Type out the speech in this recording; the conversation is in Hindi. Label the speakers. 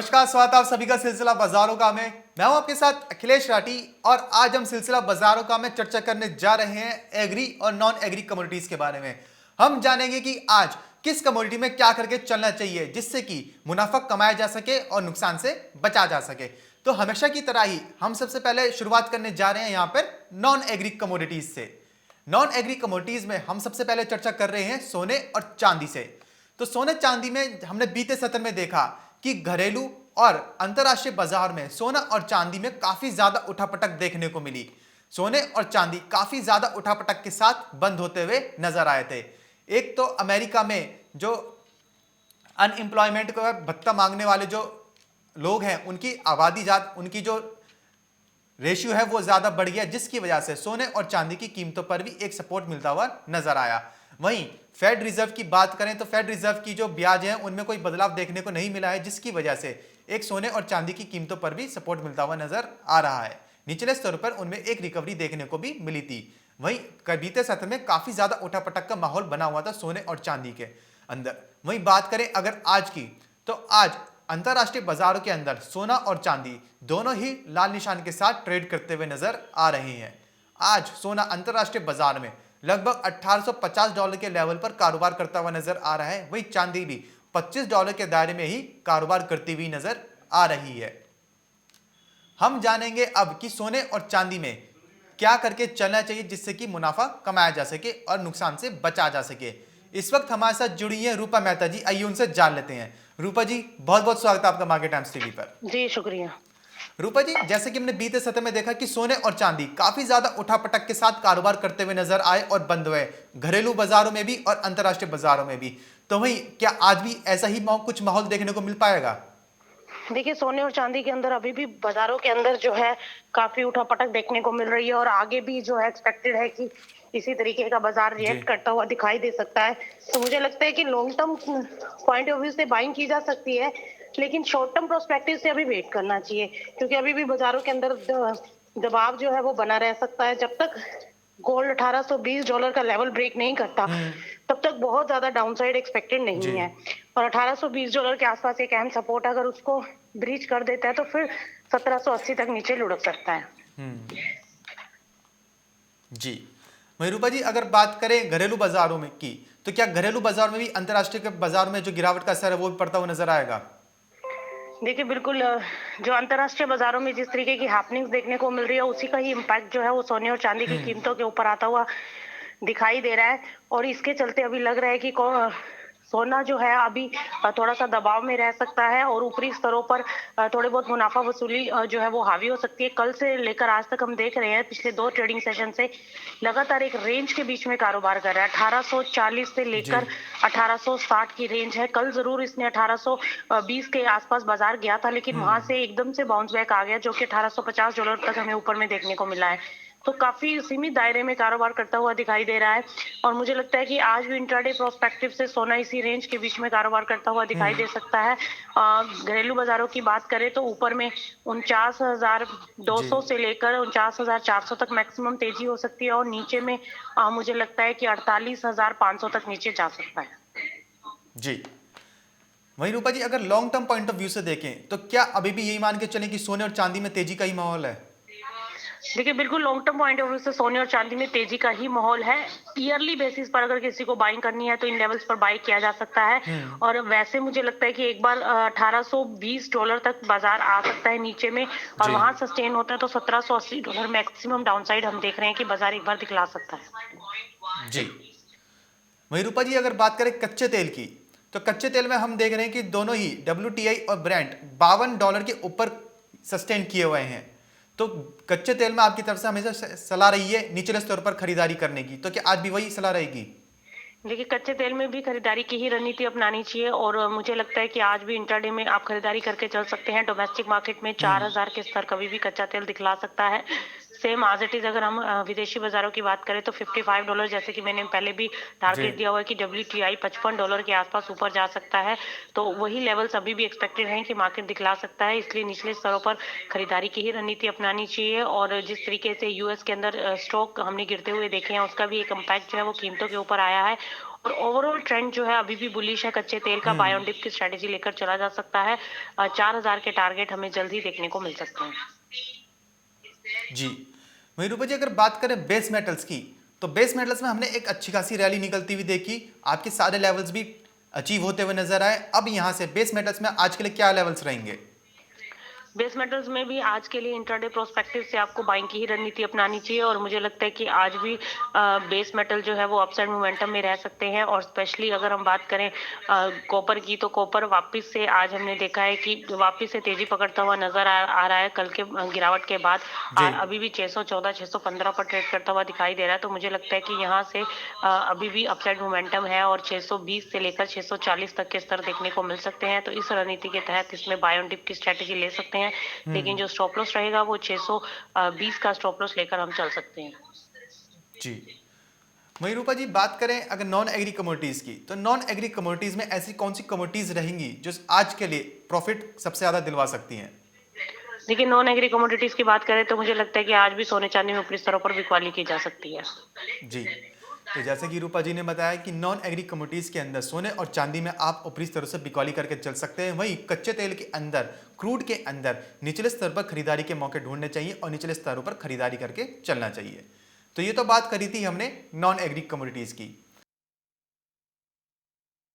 Speaker 1: नमस्कार, स्वागत है आप सभी का सिलसिला बाजारों का में। मैं हूं आपके साथ अखिलेश राठी और आज हम सिलसिला बाजारों का में चर्चा करने जा रहे हैं एग्री और नॉन एग्री कमोडिटीज के बारे में। हम जानेंगे कि आज किस कमोडिटी में क्या करके चलना चाहिए जिससे कि मुनाफा कमाया जा सके और नुकसान से बचा जा सके। तो हमेशा की तरह ही हम सबसे पहले शुरुआत करने जा रहे हैं यहाँ पर नॉन एग्री कमोडिटीज से। नॉन एग्री कमोडिटीज में हम सबसे पहले चर्चा कर रहे हैं सोने और चांदी से। तो सोने चांदी में हमने बीते सत्र में देखा कि घरेलू और अंतर्राष्ट्रीय बाजार में सोना और चांदी में काफी ज्यादा उठापटक देखने को मिली। सोने और चांदी काफी ज्यादा उठापटक के साथ बंद होते हुए नजर आए थे। एक तो अमेरिका में जो अनएम्प्लॉयमेंट का भत्ता मांगने वाले जो लोग हैं उनकी आबादी उनकी जो रेशियो है वो ज्यादा बढ़ गया, जिसकी वजह से सोने और चांदी की कीमतों पर भी एक सपोर्ट मिलता हुआ नजर आया। वहीं फेड रिजर्व की बात करें तो फेड रिजर्व की जो ब्याज है उनमें कोई बदलाव देखने को नहीं मिला है, जिसकी वजह से एक सोने और चांदी की कीमतों पर भी सपोर्ट मिलता हुआ नजर आ रहा है। निचले स्तर पर उनमें एक रिकवरी देखने को भी मिली थी। वहीं बीते सत्र में काफी ज्यादा उठापटक का माहौल बना हुआ था सोने और चांदी के अंदर। वहीं बात करें अगर आज की, तो आज अंतरराष्ट्रीय बाजारों के अंदर सोना और चांदी दोनों ही लाल निशान के साथ ट्रेड करते हुए नजर आ रहे हैं। आज सोना अंतरराष्ट्रीय बाजार में लगभग $1850 के लेवल पर कारोबार करता हुआ नजर आ रहा है। वहीं चांदी भी $25 के दायरे में ही कारोबार करती हुई नजर आ रही है। हम जानेंगे अब कि सोने और चांदी में क्या करके चलना चाहिए जिससे कि मुनाफा कमाया जा सके और नुकसान से बचा जा सके। इस वक्त हमारे साथ जुड़ी है रूपा मेहता जी, आइए उनसे जान लेते हैं। रूपा जी, बहुत बहुत स्वागत है आपका मार्केट टाइम्स टीवी पर।
Speaker 2: जी शुक्रिया।
Speaker 1: रूपा जी, जैसे कि हमने बीते सत्र में देखा कि सोने और चांदी काफी ज्यादा उठापटक के साथ कारोबार करते हुए नजर आए और बंद हुए, घरेलू बाजारों में भी और अंतर्राष्ट्रीय बाजारों में भी। तो वही क्या आज भी ऐसा ही कुछ माहौल देखने को मिल पाएगा?
Speaker 2: देखिए, सोने और चांदी के अंदर अभी भी बाजारों के अंदर जो है काफी उठापटक देखने को मिल रही है और आगे भी जो है एक्सपेक्टेड है कि इसी तरीके का बाजार रिएक्ट करता हुआ दिखाई दे सकता है। तो मुझे लगता है कि long term point of view से बाइंग की जा सकती है, लेकिन शॉर्ट टर्म प्रोस्पेक्टिव से अभी वेट करना चाहिए, क्योंकि अभी भी बाजारों के अंदर दबाव जो है वो बना रह सकता है। जब तक गोल्ड $1820 का लेवल ब्रेक नहीं करता तब तक बहुत ज्यादा डाउनसाइड एक्सपेक्टेड नहीं है। और $1820 के आसपास एक अहम सपोर्ट अगर उसको ब्रीच कर देता है तो फिर 1780 तक नीचे लुढ़क सकता है।
Speaker 1: जी वही रूपा जी, अगर बात करें घरेलू बाजारों में की, तो क्या घरेलू बाजार में भी अंतर्राष्ट्रीय बाजार में जो गिरावट का असर है वो भी पड़ता हुआ नजर आएगा?
Speaker 2: देखिए बिल्कुल, जो अंतर्राष्ट्रीय बाजारों में जिस तरीके की हैपनिंग्स देखने को मिल रही है उसी का ही इम्पैक्ट जो है वो सोने और चांदी की कीमतों के ऊपर आता हुआ दिखाई दे रहा है। और इसके चलते अभी लग रहा है कि सोना जो है अभी थोड़ा सा दबाव में रह सकता है और ऊपरी स्तरों पर थोड़े बहुत मुनाफा वसूली जो है वो हावी हो सकती है। कल से लेकर आज तक हम देख रहे हैं पिछले 2 ट्रेडिंग सेशन से लगातार एक रेंज के बीच में कारोबार कर रहा है। 1840 से लेकर 1860 की रेंज है। कल जरूर इसने 1820 के आसपास बाजार गया था, लेकिन वहां से एकदम से बाउंस बैक आ गया, जो कि $1850 तक हमें ऊपर में देखने को मिला है। तो काफी सीमित दायरे में कारोबार करता हुआ दिखाई दे रहा है और मुझे लगता है कि आज भी इंट्राडे प्रोस्पेक्टिव से सोना इसी रेंज के बीच में कारोबार करता हुआ दिखाई दे सकता है। घरेलू बाजारों की बात करें तो ऊपर में 49,200 से लेकर 49,400 तक मैक्सिमम तेजी हो सकती है और नीचे में मुझे लगता है कि 48,500 तक नीचे जा सकता है।
Speaker 1: जी वहीं रूपा जी, अगर long term point of view से देखें तो क्या अभी भी यही मान के चलें कि सोने और चांदी में तेजी का ही माहौल है?
Speaker 2: देखिए बिल्कुल, long term point of view से सोने और चांदी में तेजी का ही माहौल है। ईयरली बेसिस पर अगर किसी को बाइंग करनी है तो इन लेवल्स पर बाई किया जा सकता है। और वैसे मुझे लगता है कि एक बार $1820 तक बाजार आ सकता है नीचे में और वहां सस्टेन होता है तो $1780 मैक्सिमम डाउनसाइड हम देख रहे हैं कि बाजार एक बार दिखला सकता है।
Speaker 1: जी वहीं रूपा जी, अगर बात करें कच्चे तेल की, तो कच्चे तेल में हम देख रहे हैं कि दोनों ही WTI और ब्रेंट $52 के ऊपर सस्टेन किए हुए हैं। तो कच्चे तेल में आपकी तरफ से हमेशा सलाह रही है निचले स्तर पर खरीदारी करने की, तो क्या आज भी वही सलाह रहेगी?
Speaker 2: देखिए, कच्चे तेल में भी खरीदारी की ही रणनीति अपनानी चाहिए और मुझे लगता है कि आज भी इंट्राडे में आप खरीदारी करके चल सकते हैं। डोमेस्टिक मार्केट में 4000 के स्तर कभी भी कच्चा तेल दिखला सकता है। सेम एज इट इज अगर हम विदेशी बाजारों की बात करें तो $55, जैसे कि मैंने पहले भी टारगेट दिया हुआ है कि WTI $55 के आसपास ऊपर जा सकता है, तो वही लेवल्स अभी भी एक्सपेक्टेड हैं कि मार्केट दिखला सकता है। इसलिए निचले स्तरों पर खरीदारी की ही रणनीति अपनानी चाहिए और जिस तरीके से यूएस के अंदर स्टॉक हमने गिरते हुए देखे हैं उसका भी एक इम्पैक्ट जो है वो कीमतों के ऊपर आया है और ओवरऑल ट्रेंड जो है अभी भी बुलिश है। कच्चे तेल का बाय ऑन डिप की स्ट्रेटेजी लेकर चला जा सकता है। 4000 के टारगेट हमें जल्द ही देखने को मिल सकते हैं।
Speaker 1: जी। वहीं रूपा जी अगर बात करें बेस मेटल्स की, तो बेस मेटल्स में हमने एक अच्छी खासी रैली निकलती हुई देखी, आपके सारे लेवल्स भी अचीव होते हुए नजर आए। अब यहां से बेस मेटल्स में आज के लिए क्या लेवल्स रहेंगे?
Speaker 2: बेस मेटल्स में भी आज के लिए इंट्राडे प्रोस्पेक्टिव से आपको बाइंग की ही रणनीति अपनानी चाहिए और मुझे लगता है कि आज भी बेस मेटल जो है वो अपसाइड मोमेंटम में रह सकते हैं। और स्पेशली अगर हम बात करें कॉपर की, तो कॉपर वापस से आज हमने देखा है कि वापस से तेजी पकड़ता हुआ नजर आ रहा है कल के गिरावट के बाद।
Speaker 1: जी।
Speaker 2: और अभी भी 614 615 पर ट्रेड करता हुआ दिखाई दे रहा है। तो मुझे लगता है कि यहाँ से अभी भी अपसाइड मोमेंटम है और 620 से लेकर 640 तक के स्तर देखने को मिल सकते हैं। तो इस रणनीति के तहत इसमें बाय ऑन डिप की स्ट्रेटेजी ले सकते हैं। लेकिन जो स्टॉप लॉस रहेगा वो 620 का स्टॉप लॉस लेकर हम चल सकते हैं।
Speaker 1: जी। वहीं रूपा जी बात करें अगर नॉन एग्री कमोडिटीज की, तो नॉन एग्री कमोडिटीज में ऐसी कौन सी कमोडिटीज रहेंगी जो आज के लिए प्रॉफिट सबसे ज्यादा दिलवा सकती हैं?
Speaker 2: देखिए, नॉन एग्री कमोडिटीज की बात करें तो मुझे लगता है कि आज भी सोने चांदी में ऊपरी स्तरों पर बिकवाली की जा सकती है।
Speaker 1: जी। तो जैसे कि रूपा जी ने बताया कि नॉन एग्री कमोडिटीज के अंदर सोने और चांदी में आप ऊपरी स्तरों से बिकवाली करके चल सकते हैं। वहीं कच्चे तेल के अंदर, क्रूड के अंदर निचले स्तर पर खरीदारी के मौके ढूंढने चाहिए और निचले स्तरों पर खरीदारी करके चलना चाहिए। तो ये तो बात करी थी हमने नॉन एग्री कमोडिटीज की।